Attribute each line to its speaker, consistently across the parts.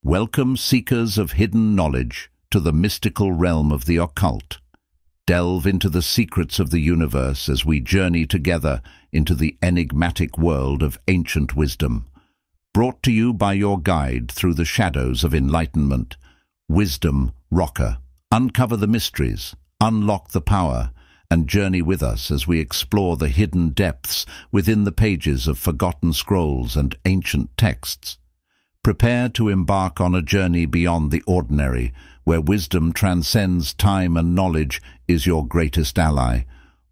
Speaker 1: Welcome, seekers of hidden knowledge, to the mystical realm of the occult. Delve into the secrets of the universe as we journey together into the enigmatic world of ancient wisdom. Brought to you by your guide through the shadows of enlightenment, Wisdom Rocker. Uncover the mysteries, unlock the power, and journey with us as we explore the hidden depths within the pages of forgotten scrolls and ancient texts. Prepare to embark on a journey beyond the ordinary, where wisdom transcends time and knowledge is your greatest ally.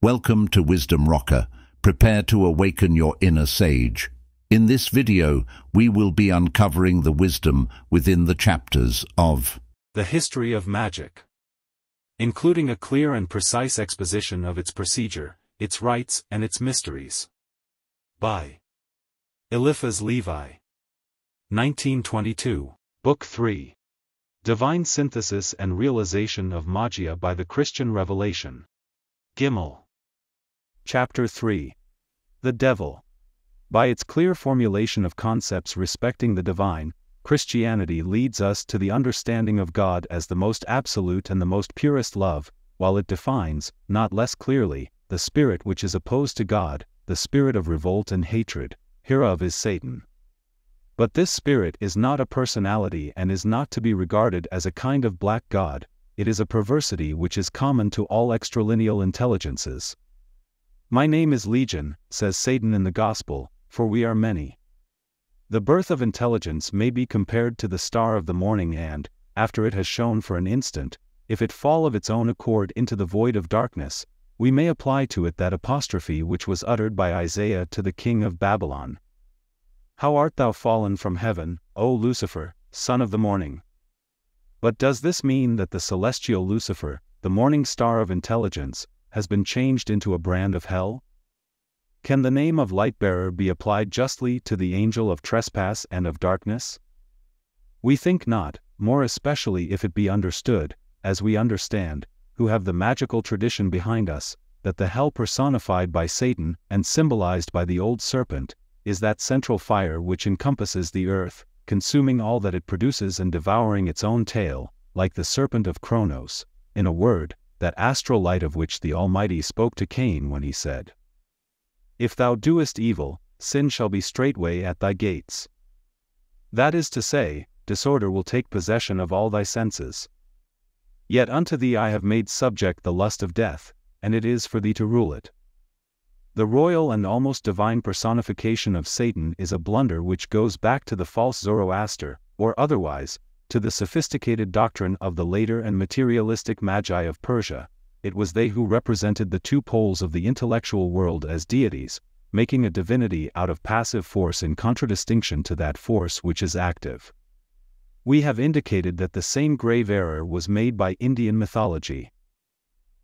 Speaker 1: Welcome to Wisdom Rocker. Prepare to awaken your inner sage. In this video, we will be uncovering the wisdom within the chapters of
Speaker 2: The History of Magic, including a clear and precise exposition of its procedure, its rites, and its mysteries. By Eliphaz Levi. 1922. Book 3. Divine Synthesis and Realization of Magia by the Christian Revelation. Gimel. Chapter 3. The Devil. By its clear formulation of concepts respecting the divine, Christianity leads us to the understanding of God as the most absolute and the most purest love, while it defines, not less clearly, the spirit which is opposed to God, the spirit of revolt and hatred, hereof is Satan. But this spirit is not a personality and is not to be regarded as a kind of black god, it is a perversity which is common to all extralineal intelligences. My name is Legion, says Satan in the Gospel, for we are many. The birth of intelligence may be compared to the star of the morning and, after it has shone for an instant, if it fall of its own accord into the void of darkness, we may apply to it that apostrophe which was uttered by Isaiah to the king of Babylon. How art thou fallen from heaven, O Lucifer, son of the morning? But does this mean that the celestial Lucifer, the morning star of intelligence, has been changed into a brand of hell? Can the name of light-bearer be applied justly to the angel of trespass and of darkness? We think not, more especially if it be understood, as we understand, who have the magical tradition behind us, that the hell personified by Satan and symbolized by the old serpent, is that central fire which encompasses the earth, consuming all that it produces and devouring its own tail, like the serpent of Kronos, in a word, that astral light of which the Almighty spoke to Cain when he said, If thou doest evil, sin shall be straightway at thy gates. That is to say, disorder will take possession of all thy senses. Yet unto thee I have made subject the lust of death, and it is for thee to rule it. The royal and almost divine personification of Satan is a blunder which goes back to the false Zoroaster, or otherwise, to the sophisticated doctrine of the later and materialistic Magi of Persia. It was they who represented the two poles of the intellectual world as deities, making a divinity out of passive force in contradistinction to that force which is active. We have indicated that the same grave error was made by Indian mythology.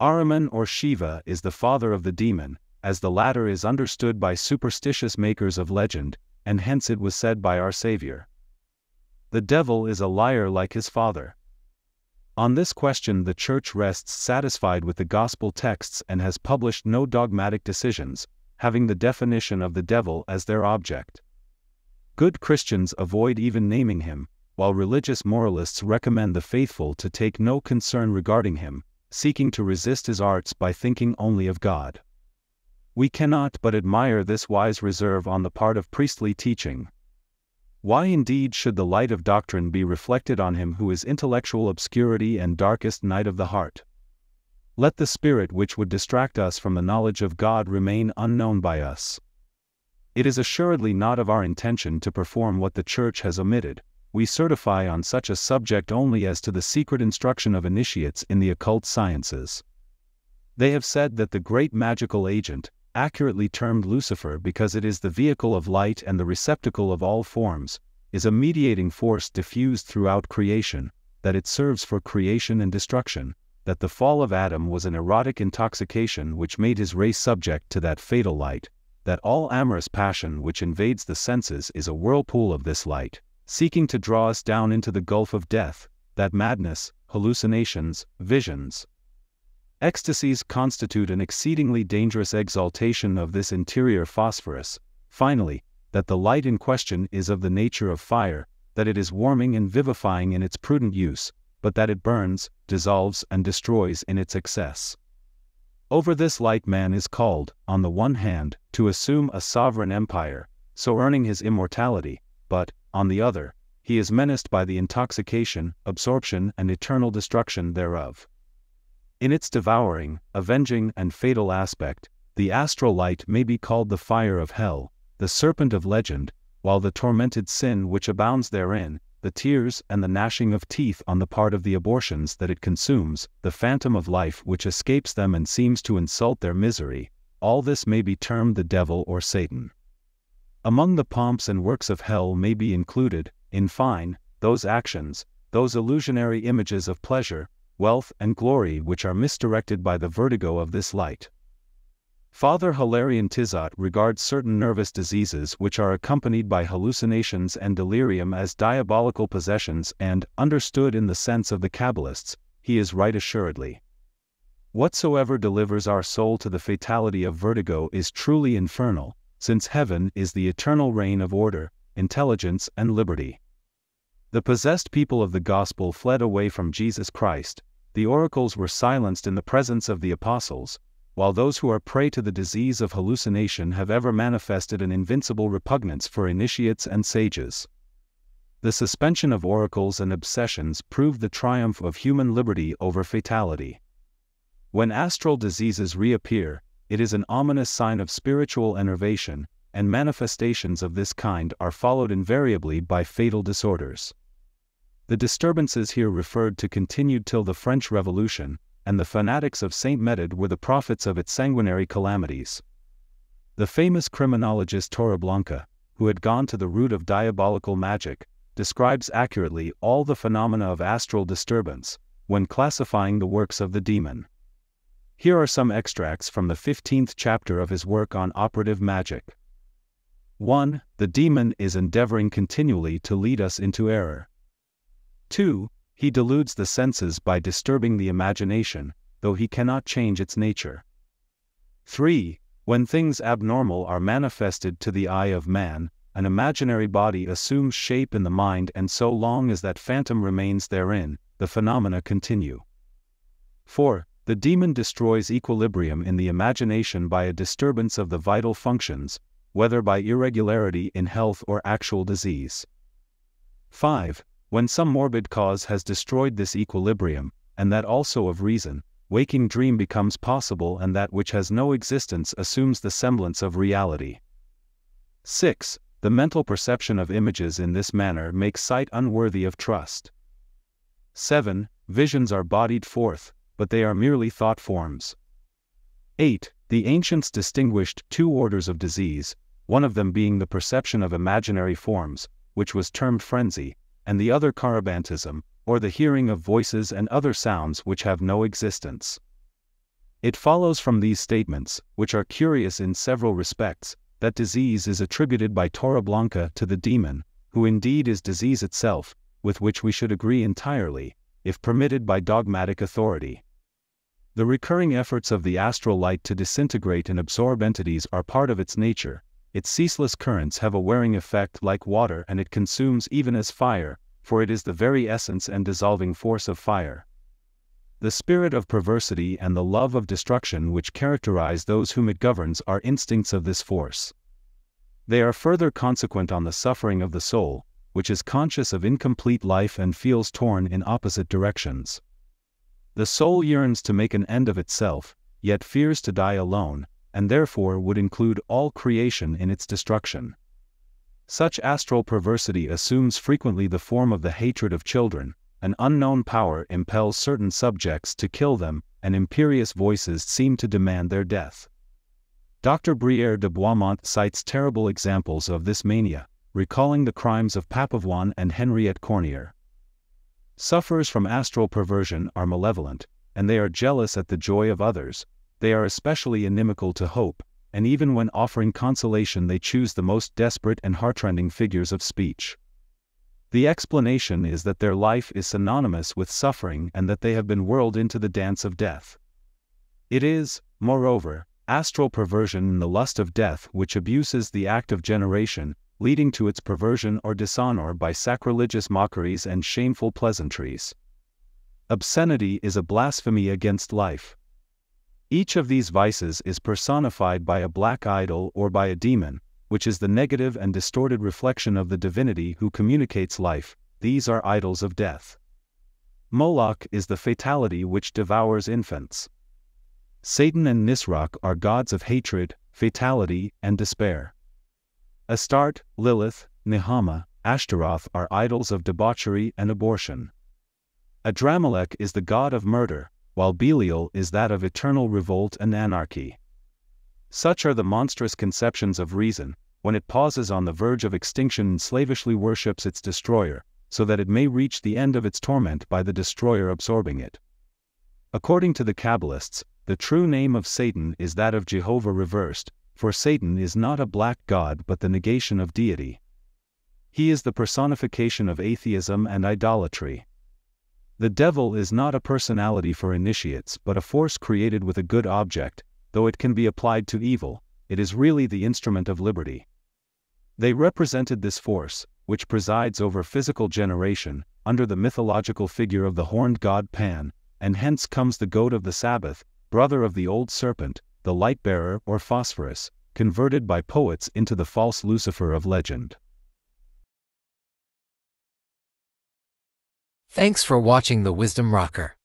Speaker 2: Ahriman or Shiva is the father of the demon, as the latter is understood by superstitious makers of legend, and hence it was said by our Savior, the devil is a liar like his father. On this question the Church rests satisfied with the Gospel texts and has published no dogmatic decisions, having the definition of the devil as their object. Good Christians avoid even naming him, while religious moralists recommend the faithful to take no concern regarding him, seeking to resist his arts by thinking only of God. We cannot but admire this wise reserve on the part of priestly teaching. Why indeed should the light of doctrine be reflected on him who is intellectual obscurity and darkest night of the heart? Let the spirit which would distract us from the knowledge of God remain unknown by us. It is assuredly not of our intention to perform what the Church has omitted. We certify on such a subject only as to the secret instruction of initiates in the occult sciences. They have said that the great magical agent, accurately termed Lucifer because it is the vehicle of light and the receptacle of all forms, is a mediating force diffused throughout creation, that it serves for creation and destruction, that the fall of Adam was an erotic intoxication which made his race subject to that fatal light, that all amorous passion which invades the senses is a whirlpool of this light, seeking to draw us down into the gulf of death, that madness, hallucinations, visions, ecstasies constitute an exceedingly dangerous exaltation of this interior phosphorus. Finally, that the light in question is of the nature of fire, that it is warming and vivifying in its prudent use, but that it burns, dissolves and destroys in its excess. Over this light man is called, on the one hand, to assume a sovereign empire, so earning his immortality, but, on the other, he is menaced by the intoxication, absorption and eternal destruction thereof. In its devouring, avenging and fatal aspect, the astral light may be called the fire of hell, the serpent of legend, while the tormented sin which abounds therein, the tears and the gnashing of teeth on the part of the abortions that it consumes, the phantom of life which escapes them and seems to insult their misery, all this may be termed the devil or Satan. Among the pomps and works of hell may be included, in fine, those actions, those illusionary images of pleasure, wealth and glory which are misdirected by the vertigo of this light. Father Hilarion Tizot regards certain nervous diseases which are accompanied by hallucinations and delirium as diabolical possessions and, understood in the sense of the Kabbalists, he is right assuredly. Whatsoever delivers our soul to the fatality of vertigo is truly infernal, since heaven is the eternal reign of order, intelligence and liberty. The possessed people of the gospel fled away from Jesus Christ, the oracles were silenced in the presence of the apostles, while those who are prey to the disease of hallucination have ever manifested an invincible repugnance for initiates and sages. The suspension of oracles and obsessions proved the triumph of human liberty over fatality. When astral diseases reappear, it is an ominous sign of spiritual enervation, and manifestations of this kind are followed invariably by fatal disorders. The disturbances here referred to continued till the French Revolution, and the fanatics of Saint Méthode were the prophets of its sanguinary calamities. The famous criminologist Torreblanca, who had gone to the root of diabolical magic, describes accurately all the phenomena of astral disturbance, when classifying the works of the demon. Here are some extracts from the 15th chapter of his work on operative magic. 1. The demon is endeavoring continually to lead us into error. 2. He deludes the senses by disturbing the imagination, though he cannot change its nature. 3. When things abnormal are manifested to the eye of man, an imaginary body assumes shape in the mind, and so long as that phantom remains therein, the phenomena continue. 4. The demon destroys equilibrium in the imagination by a disturbance of the vital functions, whether by irregularity in health or actual disease. 5. When some morbid cause has destroyed this equilibrium, and that also of reason, waking dream becomes possible, and that which has no existence assumes the semblance of reality. 6. The mental perception of images in this manner makes sight unworthy of trust. 7. Visions are bodied forth, but they are merely thought forms. 8. The ancients distinguished two orders of disease, one of them being the perception of imaginary forms, which was termed frenzy, and the other carabantism, or the hearing of voices and other sounds which have no existence. It follows from these statements, which are curious in several respects, that disease is attributed by Torreblanca to the demon, who indeed is disease itself, with which we should agree entirely, if permitted by dogmatic authority. The recurring efforts of the astral light to disintegrate and absorb entities are part of its nature. Its ceaseless currents have a wearing effect like water, and it consumes even as fire, for it is the very essence and dissolving force of fire. The spirit of perversity and the love of destruction which characterize those whom it governs are instincts of this force. They are further consequent on the suffering of the soul, which is conscious of incomplete life and feels torn in opposite directions. The soul yearns to make an end of itself, yet fears to die alone, and therefore would include all creation in its destruction. Such astral perversity assumes frequently the form of the hatred of children. An unknown power impels certain subjects to kill them, and imperious voices seem to demand their death. Dr. Brière de Boismont cites terrible examples of this mania, recalling the crimes of Papavoine and Henriette Cornier. Sufferers from astral perversion are malevolent, and they are jealous at the joy of others. They are especially inimical to hope, and even when offering consolation they choose the most desperate and heartrending figures of speech. The explanation is that their life is synonymous with suffering and that they have been whirled into the dance of death. It is, moreover, astral perversion in the lust of death which abuses the act of generation, leading to its perversion or dishonor by sacrilegious mockeries and shameful pleasantries. Obscenity is a blasphemy against life. Each of these vices is personified by a black idol or by a demon, which is the negative and distorted reflection of the divinity who communicates life. These are idols of death. Moloch is the fatality which devours infants. Satan and Nisroch are gods of hatred, fatality, and despair. Astarte, Lilith, Nehama, Ashtaroth are idols of debauchery and abortion. Adramelech is the god of murder, while Belial is that of eternal revolt and anarchy. Such are the monstrous conceptions of reason, when it pauses on the verge of extinction and slavishly worships its destroyer, so that it may reach the end of its torment by the destroyer absorbing it. According to the Kabbalists, the true name of Satan is that of Jehovah reversed, for Satan is not a black god but the negation of deity. He is the personification of atheism and idolatry. The devil is not a personality for initiates but a force created with a good object. Though it can be applied to evil, it is really the instrument of liberty. They represented this force, which presides over physical generation, under the mythological figure of the horned god Pan, and hence comes the goat of the Sabbath, brother of the old serpent, the light-bearer or Phosphorus, converted by poets into the false Lucifer of legend.
Speaker 3: Thanks for watching the Wisdom Rocker.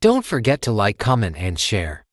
Speaker 3: Don't forget to like, comment, and share.